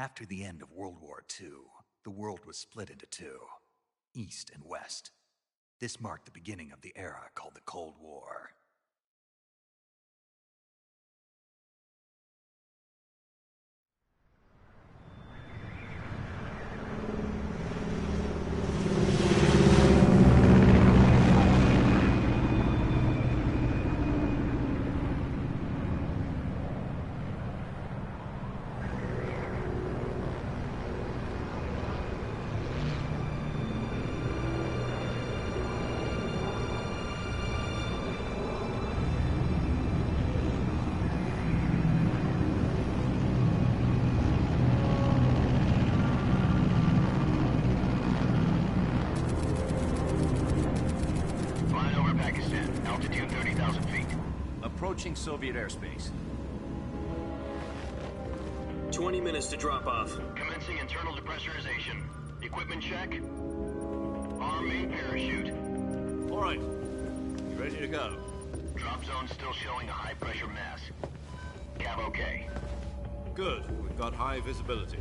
After the end of World War II, the world was split into two, East and West. This marked the beginning of the era called the Cold War. Altitude 30,000 feet. Approaching Soviet airspace. 20 minutes to drop off. Commencing internal depressurization. Equipment check. Arm main parachute. All right. You ready to go? Drop zone still showing a high pressure mass. Cav okay. Good. We've got high visibility.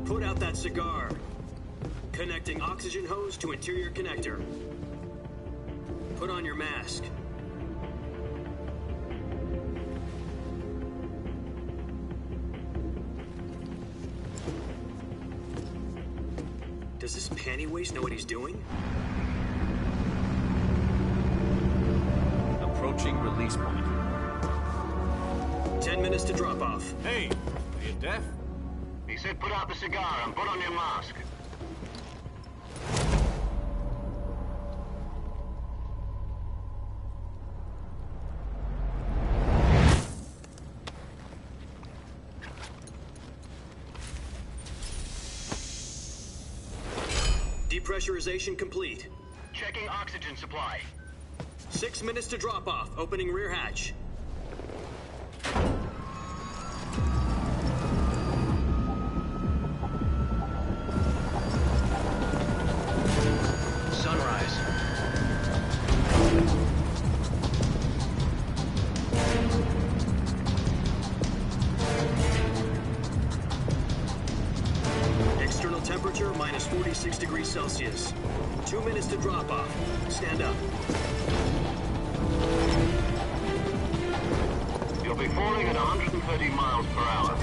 Put out that cigar. Connecting oxygen hose to interior connector. Put on your mask. Does this panty waste know what he's doing? Approaching release point. 10 minutes to drop off. Hey, are you deaf? He said put out the cigar and put on your mask. Depressurization complete. Checking oxygen supply. 6 minutes to drop off. Opening rear hatch. Sunrise. External temperature minus 46 degrees Celsius. 2 minutes to drop off. Stand up. You'll be falling at 130 miles per hour.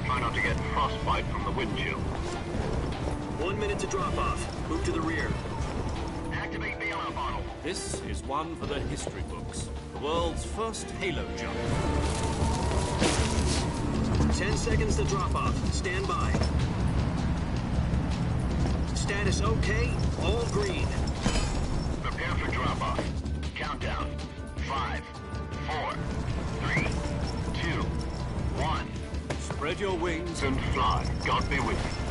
Try not to get frostbite from the wind chill. 1 minute to drop off. Move to the rear. Activate the yellow bottle. This is one for the history books. The world's first halo jump. 10 seconds to drop off. Stand by. Status okay. All green. Prepare for drop-off. Countdown. 5, 4, 3, 2, 1. Spread your wings And fly. God be with you.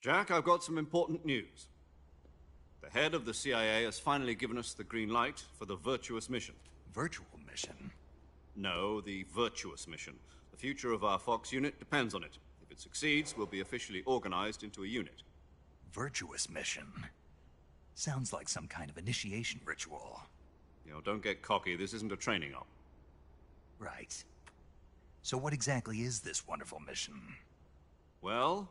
Jack, I've got some important news. The head of the CIA has finally given us the green light for the virtuous mission. Virtual mission? No, the virtuous mission. The future of our Fox unit depends on it. If it succeeds, we'll be officially organized into a unit. Virtuous mission? Sounds like some kind of initiation ritual. You know, don't get cocky. This isn't a training op. Right. So what exactly is this wonderful mission? Well,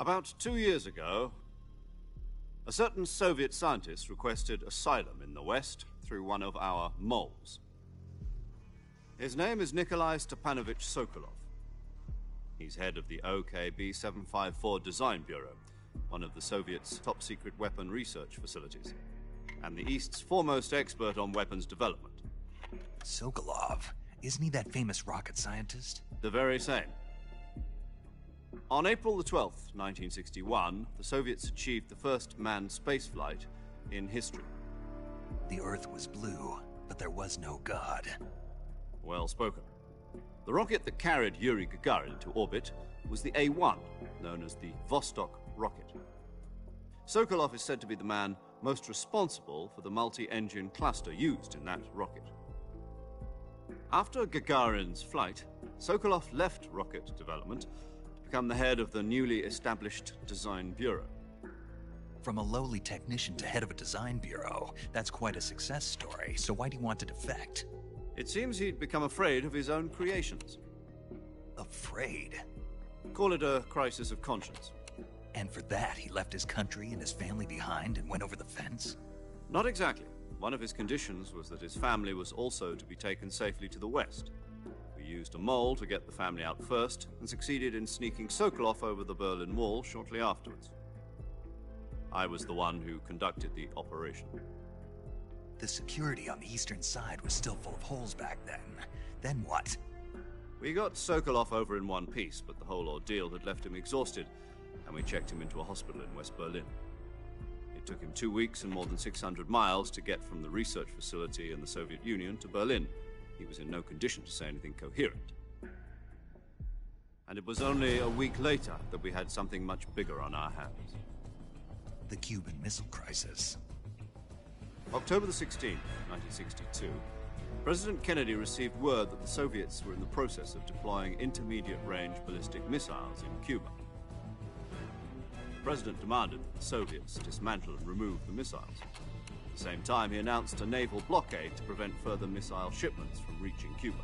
about 2 years ago, a certain Soviet scientist requested asylum in the West through one of our moles. His name is Nikolai Stepanovich Sokolov. He's head of the OKB 754 Design Bureau, one of the Soviets' top-secret weapon research facilities, and the East's foremost expert on weapons development. Sokolov? Isn't he that famous rocket scientist? The very same. On April the 12th, 1961, the Soviets achieved the first manned spaceflight in history. The Earth was blue, but there was no God. Well spoken. The rocket that carried Yuri Gagarin to orbit was the A-1, known as the Vostok rocket. Sokolov is said to be the man most responsible for the multi-engine cluster used in that rocket. After Gagarin's flight, Sokolov left rocket development to become the head of the newly established Design Bureau. From a lowly technician to head of a design bureau, that's quite a success story, so why'd he want to defect? It seems he'd become afraid of his own creations. Afraid? Call it a crisis of conscience. And for that, he left his country and his family behind and went over the fence? Not exactly. One of his conditions was that his family was also to be taken safely to the west. We used a mole to get the family out first, and succeeded in sneaking Sokolov over the Berlin Wall shortly afterwards. I was the one who conducted the operation. The security on the eastern side was still full of holes back then. Then what? We got Sokolov over in one piece, but the whole ordeal had left him exhausted, and we checked him into a hospital in West Berlin. It took him 2 weeks and more than 600 miles to get from the research facility in the Soviet Union to Berlin. He was in no condition to say anything coherent. And it was only a week later that we had something much bigger on our hands. The Cuban Missile Crisis. October the 16th, 1962, President Kennedy received word that the Soviets were in the process of deploying intermediate-range ballistic missiles in Cuba. The President demanded that the Soviets dismantle and remove the missiles. At the same time, he announced a naval blockade to prevent further missile shipments from reaching Cuba.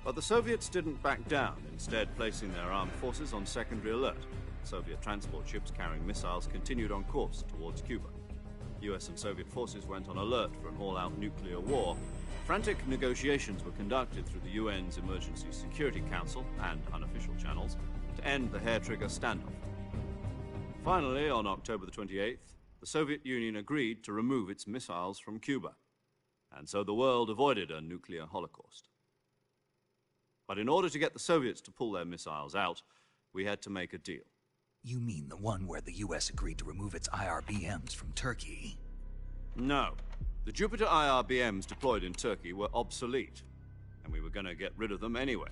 But the Soviets didn't back down, instead placing their armed forces on secondary alert. Soviet transport ships carrying missiles continued on course towards Cuba. US and Soviet forces went on alert for an all-out nuclear war. Frantic negotiations were conducted through the UN's Emergency Security Council and unofficial channels to end the hair-trigger standoff. Finally, on October the 28th, the Soviet Union agreed to remove its missiles from Cuba, and so the world avoided a nuclear holocaust. But in order to get the Soviets to pull their missiles out, we had to make a deal. You mean the one where the US agreed to remove its IRBMs from Turkey? No. The Jupiter IRBMs deployed in Turkey were obsolete, and we were going to get rid of them anyway.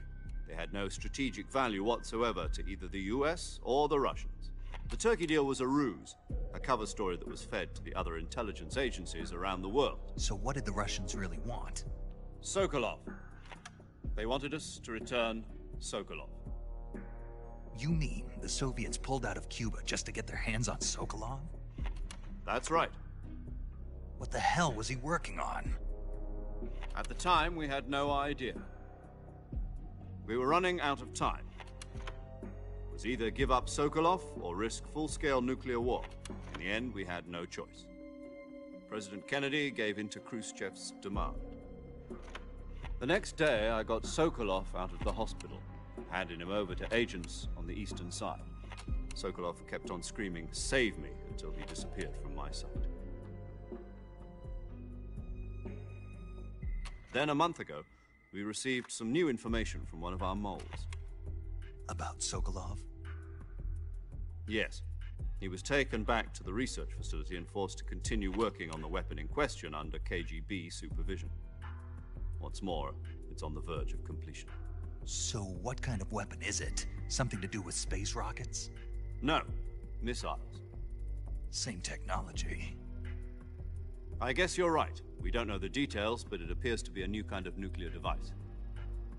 They had no strategic value whatsoever to either the US or the Russians. The Turkey deal was a ruse, a cover story that was fed to the other intelligence agencies around the world. So what did the Russians really want? Sokolov. They wanted us to return Sokolov. You mean the Soviets pulled out of Cuba just to get their hands on Sokolov? That's right. What the hell was he working on? At the time, we had no idea. We were running out of time. It was either give up Sokolov or risk full-scale nuclear war. In the end, we had no choice. President Kennedy gave in to Khrushchev's demand. The next day, I got Sokolov out of the hospital, handing him over to agents on the eastern side. Sokolov kept on screaming, "Save me," until he disappeared from my sight. Then, a month ago, we received some new information from one of our moles. About Sokolov? Yes. He was taken back to the research facility and forced to continue working on the weapon in question under KGB supervision. What's more, it's on the verge of completion. So what kind of weapon is it? Something to do with space rockets? No, missiles. Same technology. I guess you're right. We don't know the details, but it appears to be a new kind of nuclear device.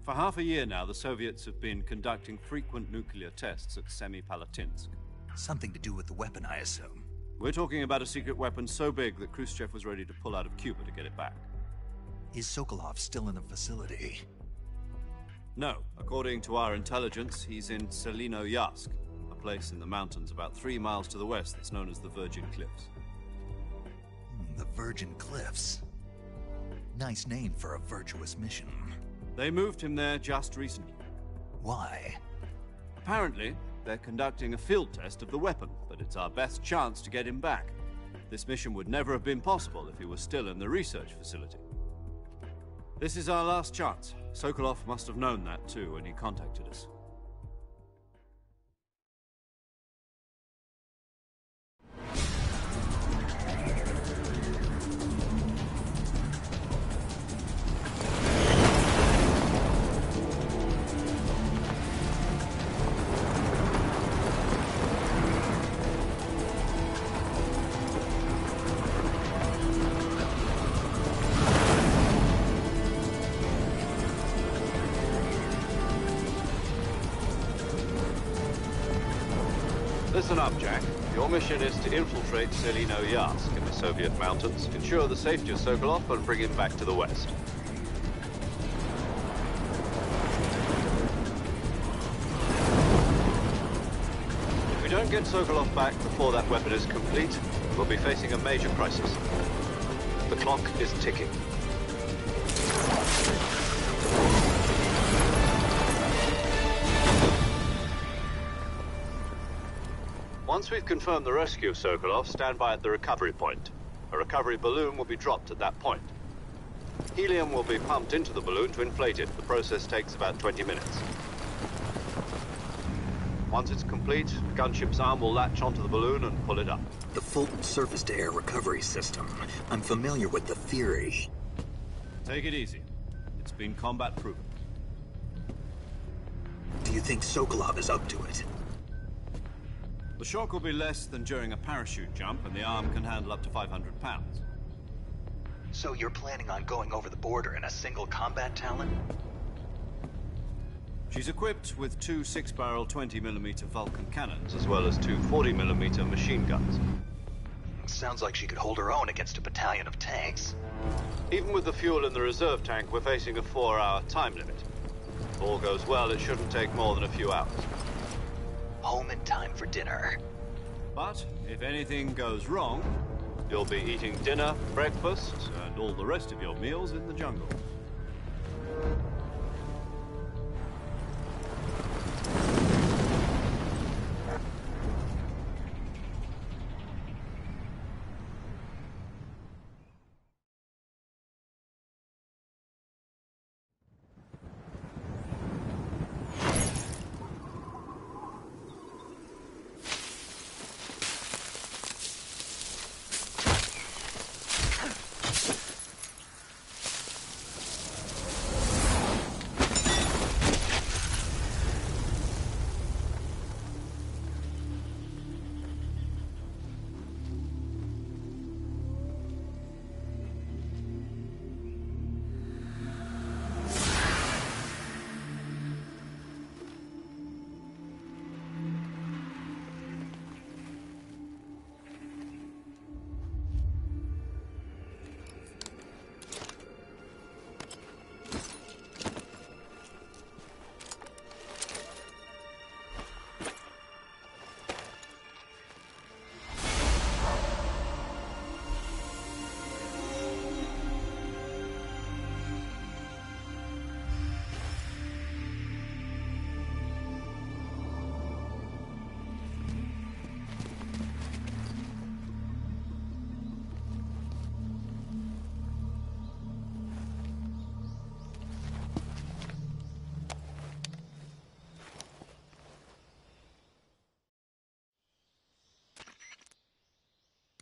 For half a year now, the Soviets have been conducting frequent nuclear tests at Semipalatinsk. Something to do with the weapon, I assume. We're talking about a secret weapon so big that Khrushchev was ready to pull out of Cuba to get it back. Is Sokolov still in the facility? No. According to our intelligence, he's in Selino-Yarsk, a place in the mountains about 3 miles to the west that's known as the Virgin Cliffs. The Virgin Cliffs. Nice name for a virtuous mission. They moved him there just recently. Why? Apparently, they're conducting a field test of the weapon, but it's our best chance to get him back. This mission would never have been possible if he was still in the research facility. This is our last chance. Sokolov must have known that too when he contacted us. Listen up, Jack. Your mission is to infiltrate Selino-Yarsk in the Soviet mountains, ensure the safety of Sokolov, and bring him back to the West. If we don't get Sokolov back before that weapon is complete, we'll be facing a major crisis. The clock is ticking. Once we've confirmed the rescue of Sokolov, stand by at the recovery point. A recovery balloon will be dropped at that point. Helium will be pumped into the balloon to inflate it. The process takes about 20 minutes. Once it's complete, the gunship's arm will latch onto the balloon and pull it up. The Fulton surface-to-air recovery system. I'm familiar with the theory. Take it easy. It's been combat-proven. Do you think Sokolov is up to it? The shock will be less than during a parachute jump, and the arm can handle up to 500 pounds. So you're planning on going over the border in a single combat Talon? She's equipped with two 6-barrel 20mm Vulcan cannons, as well as two 40mm machine guns. Sounds like she could hold her own against a battalion of tanks. Even with the fuel in the reserve tank, we're facing a 4-hour time limit. If all goes well, it shouldn't take more than a few hours. Home in time for dinner. But if anything goes wrong, you'll be eating dinner, breakfast, and all the rest of your meals in the jungle.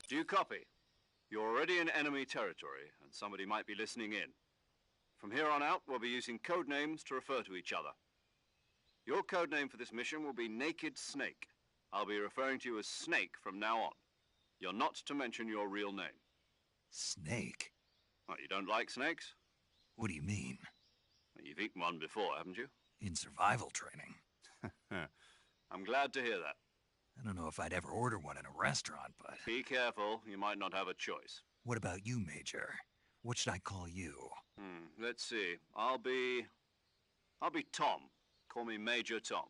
Do you copy? You're already in enemy territory, and somebody might be listening in. From here on out, we'll be using code names to refer to each other. Your code name for this mission will be Naked Snake. I'll be referring to you as Snake from now on. You're not to mention your real name. Snake? What, you don't like snakes? What do you mean? Well, you've eaten one before, haven't you? In survival training. I'm glad to hear that. I don't know if I'd ever order one in a restaurant, but... Be careful, you might not have a choice. What about you, Major? What should I call you? Let's see. I'll be Tom. Call me Major Tom.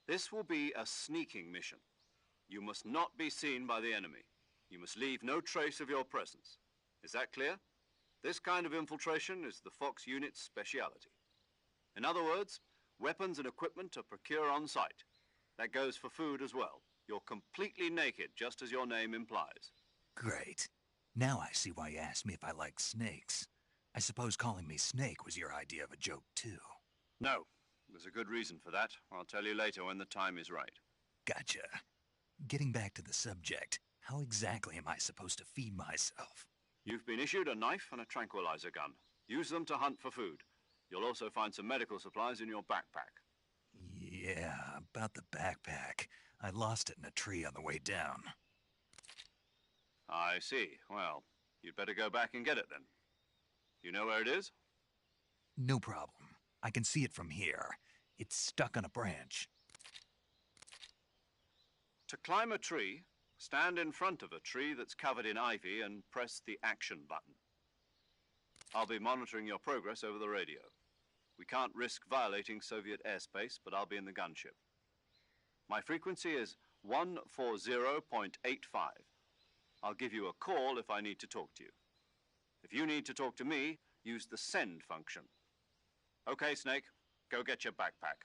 This will be a sneaking mission. You must not be seen by the enemy. You must leave no trace of your presence. Is that clear? This kind of infiltration is the Fox unit's speciality. In other words, weapons and equipment are procured on site. That goes for food as well. You're completely naked, just as your name implies. Great. Now I see why you asked me if I like snakes. I suppose calling me Snake was your idea of a joke, too. No. There's a good reason for that. I'll tell you later when the time is right. Gotcha. Getting back to the subject, how exactly am I supposed to feed myself? You've been issued a knife and a tranquilizer gun. Use them to hunt for food. You'll also find some medical supplies in your backpack. Yeah, about the backpack. I lost it in a tree on the way down. I see. Well, you'd better go back and get it then. You know where it is? No problem. I can see it from here. It's stuck on a branch. To climb a tree, stand in front of a tree that's covered in ivy and press the action button. I'll be monitoring your progress over the radio. We can't risk violating Soviet airspace, but I'll be in the gunship. My frequency is 140.85. I'll give you a call if I need to talk to you. If you need to talk to me, use the send function. Okay, Snake, go get your backpack.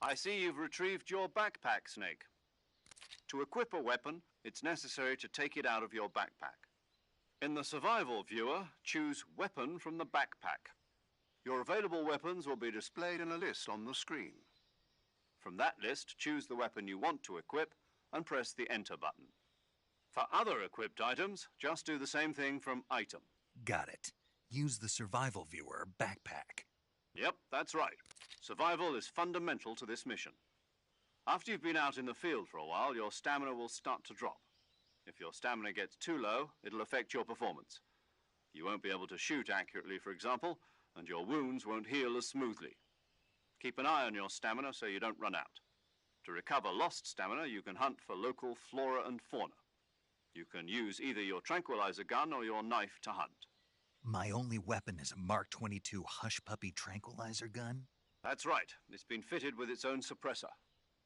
I see you've retrieved your backpack, Snake. To equip a weapon, it's necessary to take it out of your backpack. In the survival viewer, choose Weapon from the backpack. Your available weapons will be displayed in a list on the screen. From that list, choose the weapon you want to equip and press the Enter button. For other equipped items, just do the same thing from Item. Got it. Use the survival viewer backpack. Yep, that's right. Survival is fundamental to this mission. After you've been out in the field for a while, your stamina will start to drop. If your stamina gets too low, it'll affect your performance. You won't be able to shoot accurately, for example, and your wounds won't heal as smoothly. Keep an eye on your stamina so you don't run out. To recover lost stamina, you can hunt for local flora and fauna. You can use either your tranquilizer gun or your knife to hunt. My only weapon is a Mark 22 Hush Puppy tranquilizer gun? That's right. It's been fitted with its own suppressor.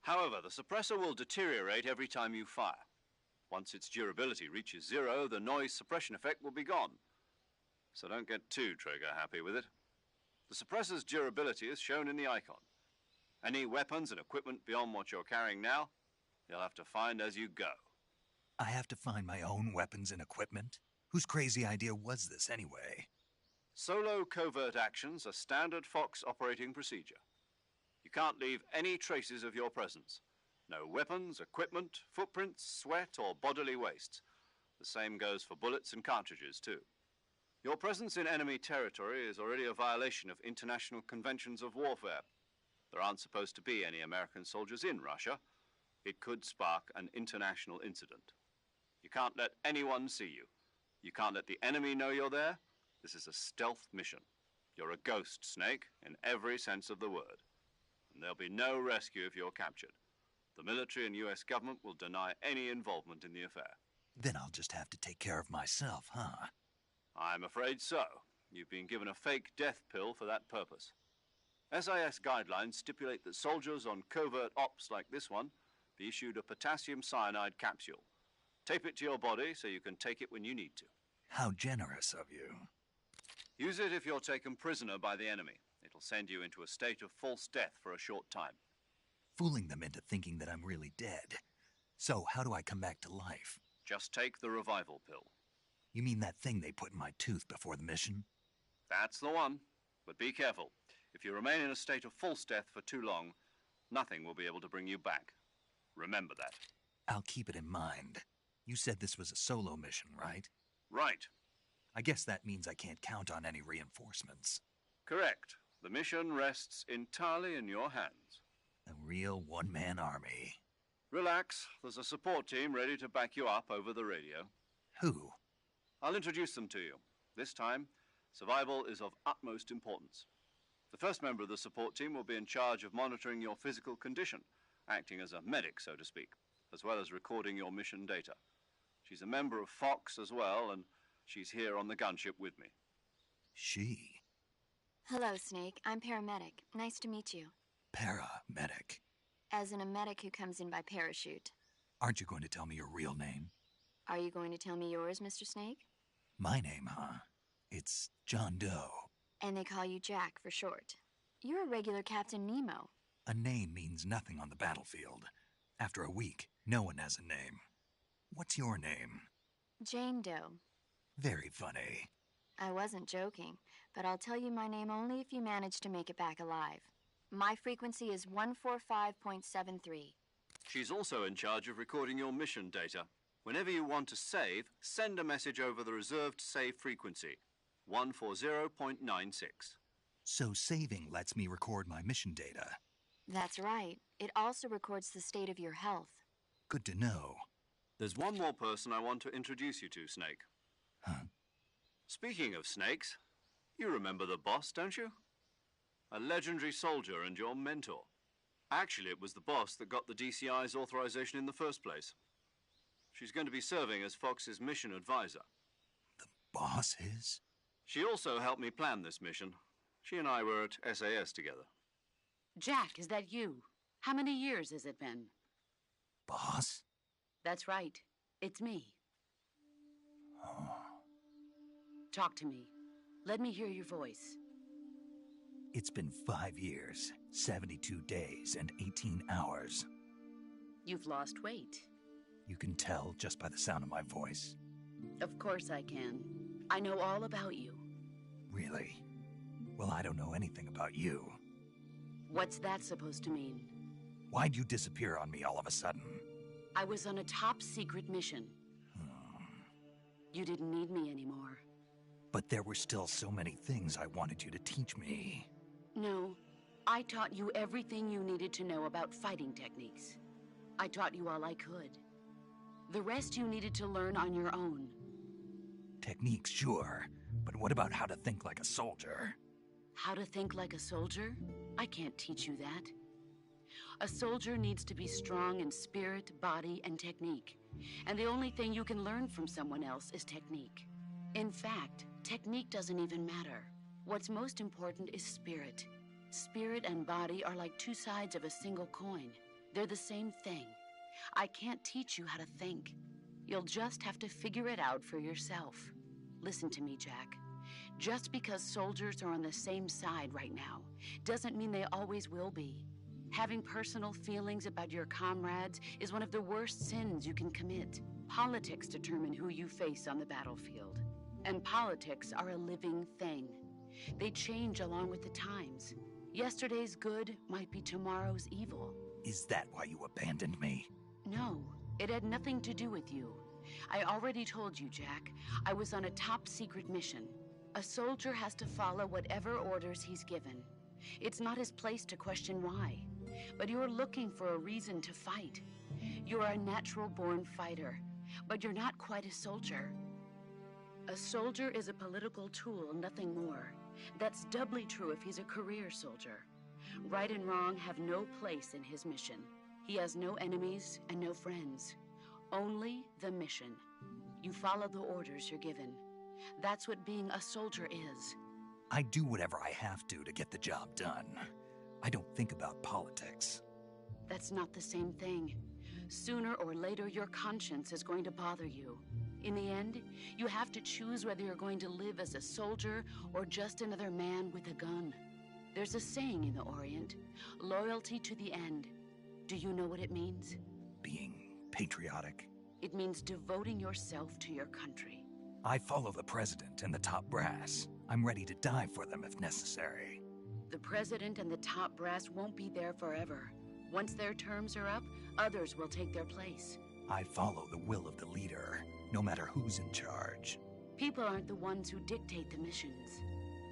However, the suppressor will deteriorate every time you fire. Once its durability reaches 0, the noise suppression effect will be gone. So don't get too trigger-happy with it. The suppressor's durability is shown in the icon. Any weapons and equipment beyond what you're carrying now, you'll have to find as you go. I have to find my own weapons and equipment? Whose crazy idea was this, anyway? Solo covert actions are standard Fox operating procedure. You can't leave any traces of your presence. No weapons, equipment, footprints, sweat, or bodily wastes. The same goes for bullets and cartridges, too. Your presence in enemy territory is already a violation of international conventions of warfare. There aren't supposed to be any American soldiers in Russia. It could spark an international incident. You can't let anyone see you. You can't let the enemy know you're there. This is a stealth mission. You're a ghost, Snake, in every sense of the word. And there'll be no rescue if you're captured. The military and US government will deny any involvement in the affair. Then I'll just have to take care of myself, huh? I'm afraid so. You've been given a fake death pill for that purpose. SIS guidelines stipulate that soldiers on covert ops like this one be issued a potassium cyanide capsule. Tape it to your body so you can take it when you need to. How generous of you. Use it if you're taken prisoner by the enemy. It'll send you into a state of false death for a short time. Fooling them into thinking that I'm really dead. So, how do I come back to life? Just take the revival pill. You mean that thing they put in my tooth before the mission? That's the one. But be careful. If you remain in a state of false death for too long, nothing will be able to bring you back. Remember that. I'll keep it in mind. You said this was a solo mission, right? Right. I guess that means I can't count on any reinforcements. Correct. The mission rests entirely in your hands. A real one-man army. Relax. There's a support team ready to back you up over the radio. Who? I'll introduce them to you. This time, survival is of utmost importance. The first member of the support team will be in charge of monitoring your physical condition, acting as a medic, so to speak, as well as recording your mission data. She's a member of Fox as well, and she's here on the gunship with me. She? Hello, Snake. I'm paramedic. Nice to meet you. Paramedic. As in a medic who comes in by parachute. Aren't you going to tell me your real name? Are you going to tell me yours, Mr. Snake? My name, huh? It's John Doe. And they call you Jack for short. You're a regular Captain Nemo. A name means nothing on the battlefield. After a week, no one has a name. What's your name? Jane Doe. Very funny. I wasn't joking, but I'll tell you my name only if you manage to make it back alive. My frequency is 145.73. She's also in charge of recording your mission data. Whenever you want to save, send a message over the reserved save frequency, 140.96. So saving lets me record my mission data. That's right. It also records the state of your health. Good to know. There's one more person I want to introduce you to, Snake. Huh? Speaking of snakes, you remember the boss, don't you? A legendary soldier and your mentor. Actually, it was the boss that got the DCI's authorization in the first place. She's going to be serving as Fox's mission advisor. The boss is? She also helped me plan this mission. She and I were at SAS together. Jack, is that you? How many years has it been? Boss? That's right. It's me. Oh. Talk to me. Let me hear your voice. It's been 5 years, 72 days, and 18 hours. You've lost weight. You can tell just by the sound of my voice. Of course I can. I know all about you. Really? Well, I don't know anything about you. What's that supposed to mean? Why'd you disappear on me all of a sudden? I was on a top-secret mission. You didn't need me anymore. But there were still so many things I wanted you to teach me. No, I taught you everything you needed to know about fighting techniques. I taught you all I could. The rest you needed to learn on your own. Techniques, sure. But what about how to think like a soldier? How to think like a soldier? I can't teach you that. A soldier needs to be strong in spirit, body, and technique. And the only thing you can learn from someone else is technique. In fact, technique doesn't even matter. What's most important is spirit. Spirit and body are like two sides of a single coin. They're the same thing. I can't teach you how to think. You'll just have to figure it out for yourself. Listen to me, Jack. Just because soldiers are on the same side right now doesn't mean they always will be. Having personal feelings about your comrades is one of the worst sins you can commit. Politics determine who you face on the battlefield. And politics are a living thing. They change along with the times. Yesterday's good might be tomorrow's evil. Is that why you abandoned me? No, it had nothing to do with you. I already told you, Jack. I was on a top-secret mission. A soldier has to follow whatever orders he's given. It's not his place to question why. But you're looking for a reason to fight. You're a natural-born fighter, but you're not quite a soldier. A soldier is a political tool, nothing more. That's doubly true if he's a career soldier. Right and wrong have no place in his mission. He has no enemies and no friends. Only the mission. You follow the orders you're given. That's what being a soldier is. I do whatever I have to get the job done. I don't think about politics. That's not the same thing. Sooner or later, your conscience is going to bother you. In the end, you have to choose whether you're going to live as a soldier or just another man with a gun. There's a saying in the Orient, loyalty to the end. Do you know what it means? Being patriotic. It means devoting yourself to your country. I follow the president and the top brass. I'm ready to die for them if necessary. The president and the top brass won't be there forever. Once their terms are up, others will take their place. I follow the will of the leader, no matter who's in charge. People aren't the ones who dictate the missions.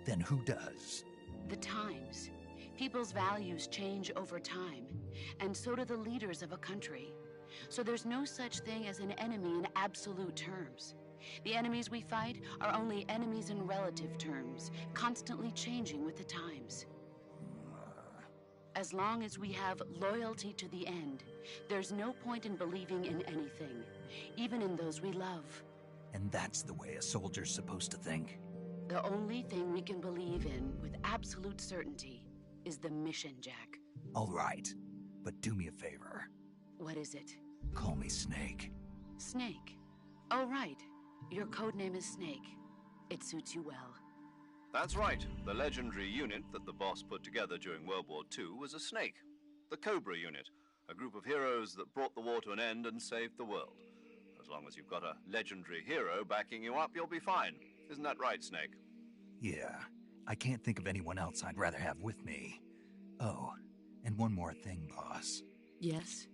Then who does? The times. People's values change over time, and so do the leaders of a country. So there's no such thing as an enemy in absolute terms. The enemies we fight are only enemies in relative terms, constantly changing with the times. As long as we have loyalty to the end, there's no point in believing in anything, even in those we love. And that's the way a soldier's supposed to think? The only thing we can believe in with absolute certainty is the mission, Jack. All right, but do me a favor. What is it? Call me Snake. Snake. Oh, right. Your codename is Snake. It suits you well. That's right. The legendary unit that the boss put together during World War II was a snake. The Cobra unit, a group of heroes that brought the war to an end and saved the world. As long as you've got a legendary hero backing you up, you'll be fine. Isn't that right, Snake? Yeah, I can't think of anyone else I'd rather have with me. Oh, and one more thing, boss. Yes?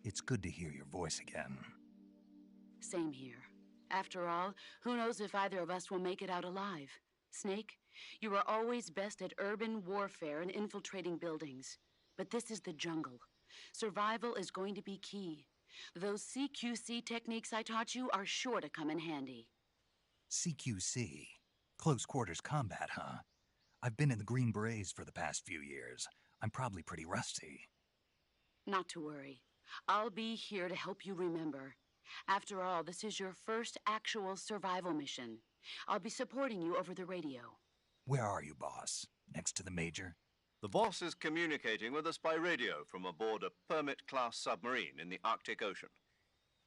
It's good to hear your voice again. Same here. After all, who knows if either of us will make it out alive? Snake, you are always best at urban warfare and infiltrating buildings. But this is the jungle. Survival is going to be key. Those CQC techniques I taught you are sure to come in handy. CQC? Close quarters combat, huh? I've been in the Green Berets for the past few years. I'm probably pretty rusty. Not to worry. I'll be here to help you remember. After all, this is your first actual survival mission. I'll be supporting you over the radio. Where are you, boss? Next to the Major? The boss is communicating with us by radio from aboard a Permit-class submarine in the Arctic Ocean.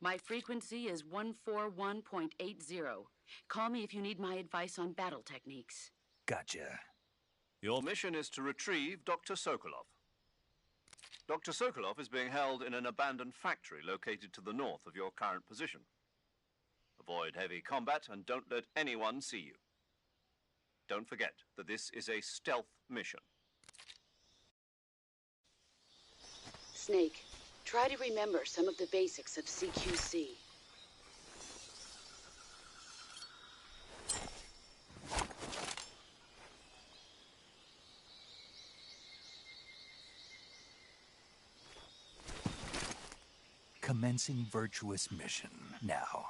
My frequency is 141.80. Call me if you need my advice on battle techniques. Gotcha. Your mission is to retrieve Dr. Sokolov. Dr. Sokolov is being held in an abandoned factory located to the north of your current position. Avoid heavy combat and don't let anyone see you. Don't forget that this is a stealth mission. Snake, try to remember some of the basics of CQC. Commencing virtuous mission now.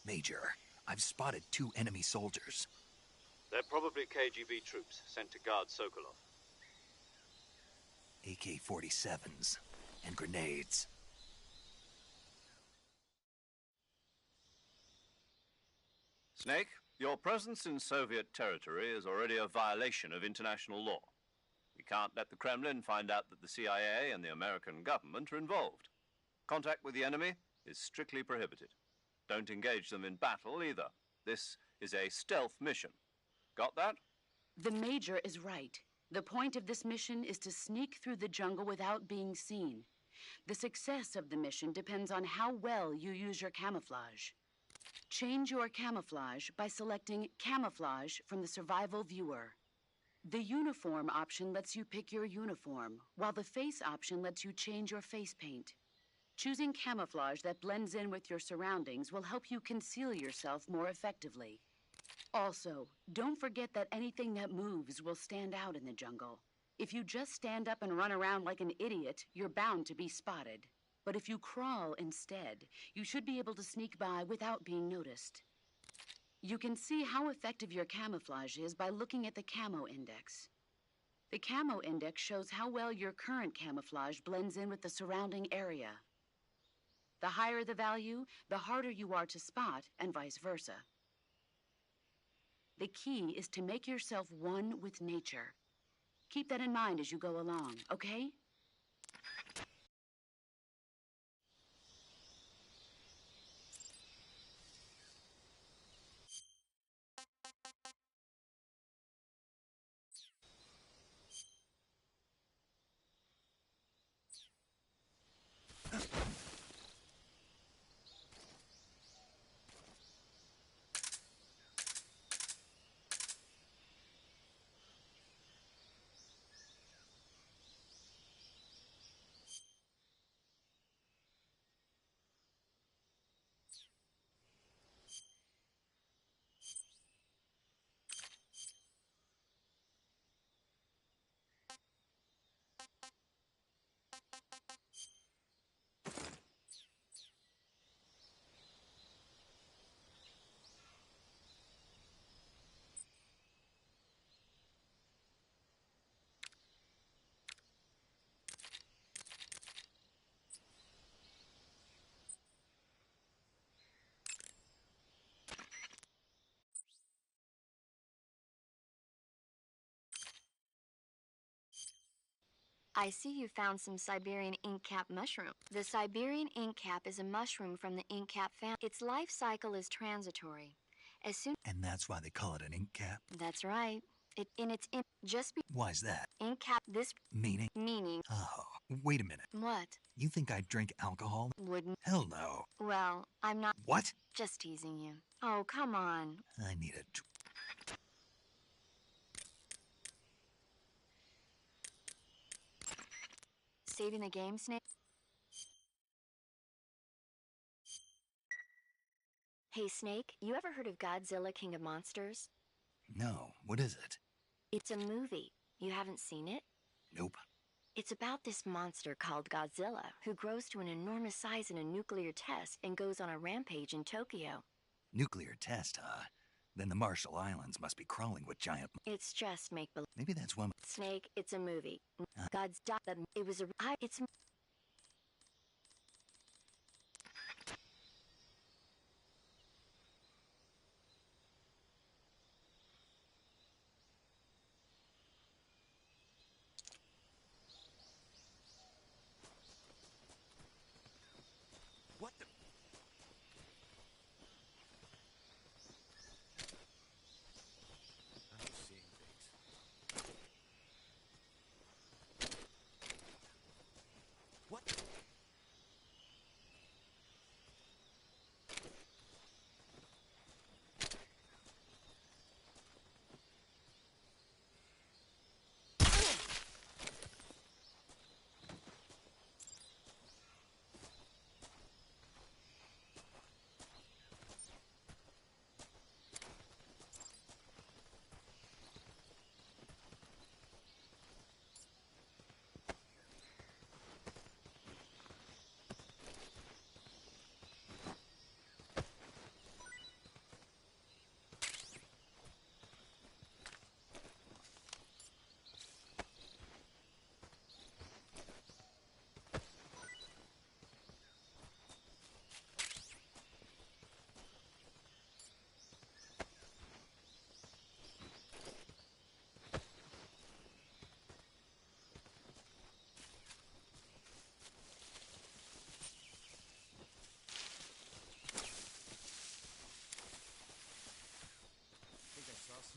Major, I've spotted 2 enemy soldiers. They're probably KGB troops sent to guard Sokolov. AK-47s and grenades. Snake, your presence in Soviet territory is already a violation of international law. We can't let the Kremlin find out that the CIA and the American government are involved. Contact with the enemy is strictly prohibited. Don't engage them in battle either. This is a stealth mission. Got that? The Major is right. The point of this mission is to sneak through the jungle without being seen. The success of the mission depends on how well you use your camouflage. Change your camouflage by selecting Camouflage from the Survival Viewer. The Uniform option lets you pick your uniform, while the Face option lets you change your face paint. Choosing camouflage that blends in with your surroundings will help you conceal yourself more effectively. Also, don't forget that anything that moves will stand out in the jungle. If you just stand up and run around like an idiot, you're bound to be spotted. But if you crawl instead, you should be able to sneak by without being noticed. You can see how effective your camouflage is by looking at the Camo Index. The Camo Index shows how well your current camouflage blends in with the surrounding area. The higher the value, the harder you are to spot, and vice versa. The key is to make yourself one with nature. Keep that in mind as you go along, okay? I see you found some Siberian ink cap mushroom. The Siberian ink cap is a mushroom from the ink cap family. Its life cycle is transitory. And that's why they call it an ink cap? That's right. Why's that? Ink cap this Meaning? meaning. Oh, wait a minute. What? You think I'd drink alcohol? Wouldn't. Hell no. Well, I'm not What? just teasing you. Oh, come on. I need a... Saving the game, Snake? Hey, Snake, you ever heard of Godzilla, King of Monsters? No, what is it? It's a movie. You haven't seen it? Nope. It's about this monster called Godzilla, who grows to an enormous size in a nuclear test and goes on a rampage in Tokyo. Nuclear test, huh? Then the Marshall Islands must be crawling with giant... It's just make-believe. Maybe that's one... Snake, it's a movie. God's dot them. It was a... it's... What the? I'm seeing things. What?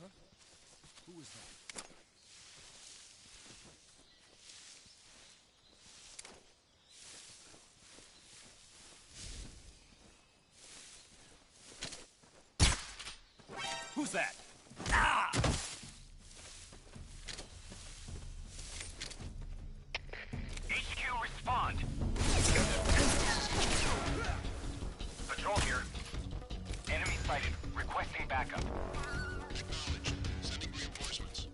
Huh? Who was that? Who's that? Ah! HQ, respond. Patrol here. Enemy sighted. Requesting backup. Acknowledged. Sending reinforcements.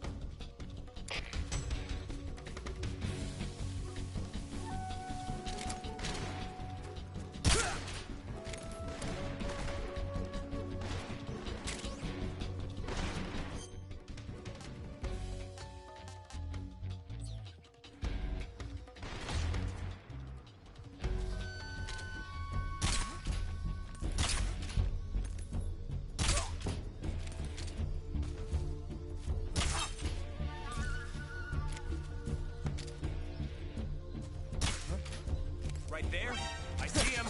Right there? I see him.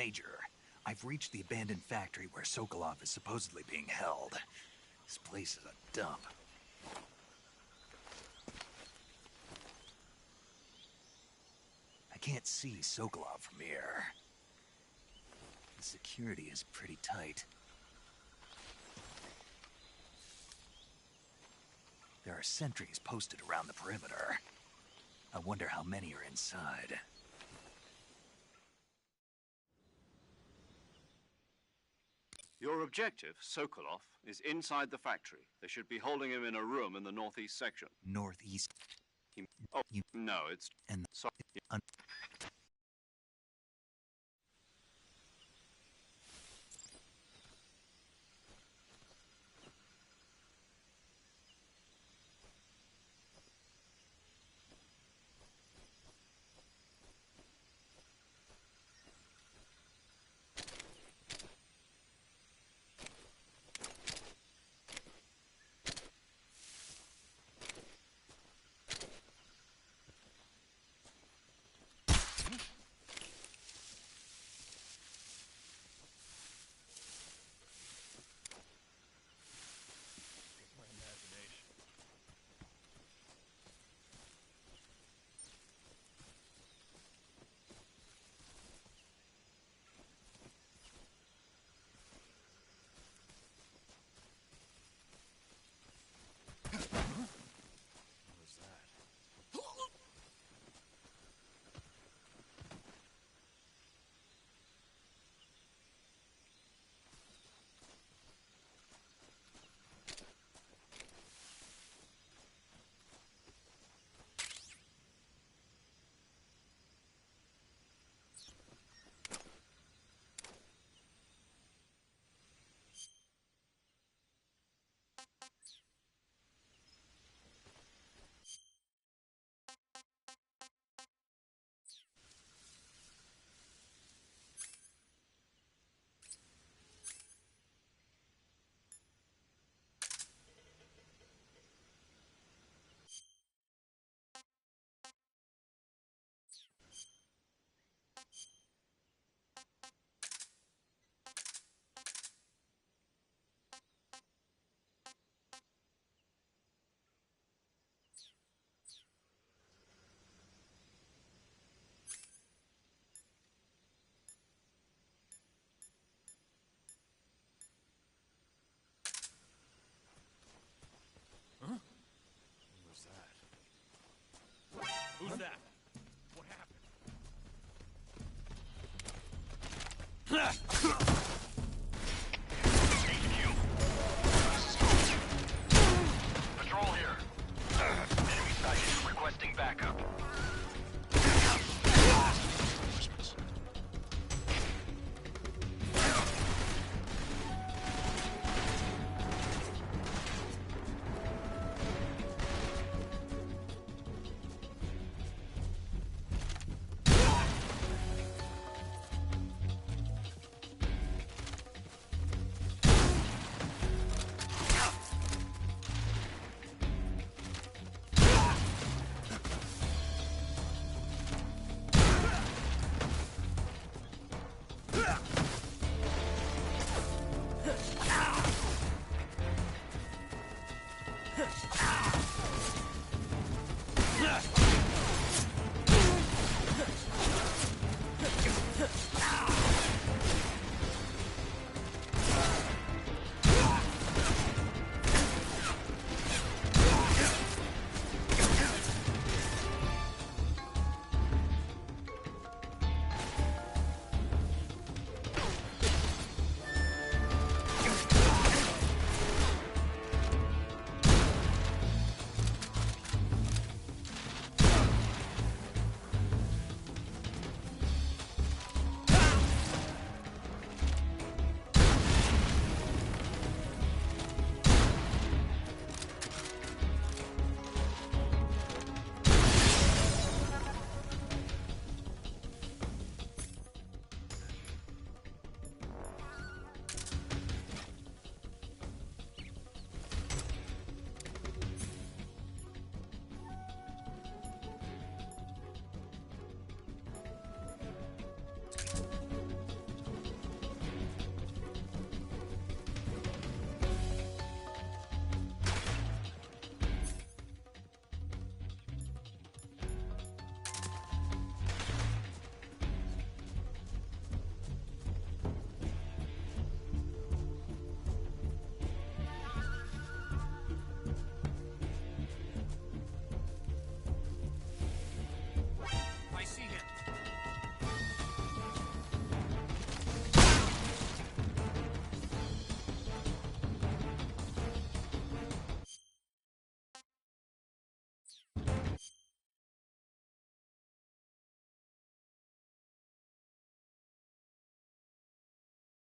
Major, I've reached the abandoned factory where Sokolov is supposedly being held. This place is a dump. I can't see Sokolov from here. The security is pretty tight. There are sentries posted around the perimeter. I wonder how many are inside. Your objective, Sokolov, is inside the factory. They should be holding him in a room in the northeast section. Northeast. Oh, no, it's... And Sorry. My imagination. What was that? Huh? What was that? Who's that? What happened?